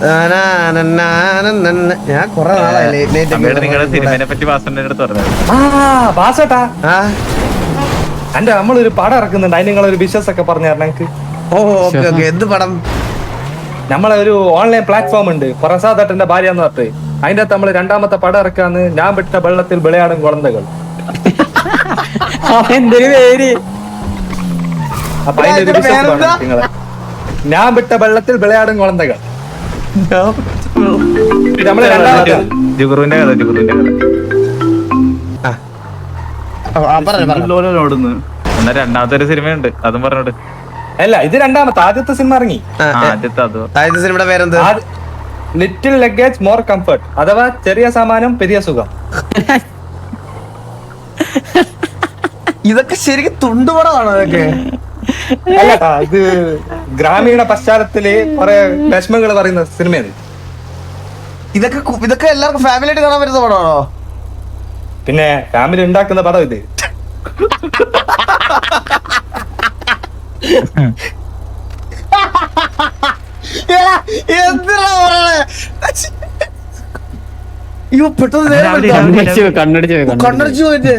ഞാൻ കൊറേ നാളായി നിങ്ങളുടെ സിനിമയെ പറ്റി വാസന്റെ അടുത്ത് പറഞ്ഞത്. ബാസേട്ടാ എന്റെ നമ്മളൊരു പടം ഇറക്കുന്നുണ്ട്, അതിന് നിങ്ങളൊരു ബിസിനസ് ഒക്കെ പറഞ്ഞു തരണം എനിക്ക്. ഓ ഓക്കെ ഓക്കെ. എന്ത് പടം? നമ്മളെ ഒരു ഓൺലൈൻ പ്ലാറ്റ്ഫോം ഉണ്ട്, പ്രസാദേട്ടന്റെ ഭാര്യ എന്ന് പറഞ്ഞിട്ട്. അതിന്റെ അകത്ത് നമ്മള് രണ്ടാമത്തെ പടം ഇറക്കാന്ന് ഞാൻ വിട്ട വെള്ളത്തിൽ വിളയാടും കുളന്തകൾ. എന്തൊരു പേര്! അപ്പൊ അതിന്റെ ഒരു ബിസിനസ് നിങ്ങളെ ഞാൻ വിട്ട വെള്ളത്തിൽ വിളയാടും കുളന്തകൾ. നമ്മള് രണ്ടാമത്തെ ജുഗുറുവിന്റെ കഥ. എന്നാ രണ്ടാമത്തെ ഒരു സിനിമയുണ്ട്, അതും പറഞ്ഞോട്ട്. അല്ല, ഇത് രണ്ടാമത്തെ. ആദ്യത്തെ സിനിമ ഇറങ്ങി. ആദ്യത്തെ സിനിമയുടെ പേരെന്ത്? ലിറ്റിൽ ലഗേജ് മോർ കംഫർട്ട്, അഥവാ ചെറിയ സാമാനം പെരിയ സുഖം. ഇതൊക്കെ ശരിക്കും തുണ്ടുപടമാണോ ഇതൊക്കെ? അല്ലട്ടാ, ഇത് ഗ്രാമീണ പശ്ചാത്തലത്തില് കുറെ വിഷമങ്ങൾ പറയുന്ന സിനിമയാണ്. ഇതൊക്കെ എല്ലാവർക്കും ഫാമിലി ആയിട്ട് കാണാൻ പറ്റുന്ന പടമാണോ? പിന്നെ ഫാമിലി ഉണ്ടാക്കുന്ന പടം ഇത്. എന്തിനാ പറയണേ? അയ്യോ പെട്ടെന്ന് കണ്ണടിച്ചു കണ്ണടിച്ചു പോയിട്ട്.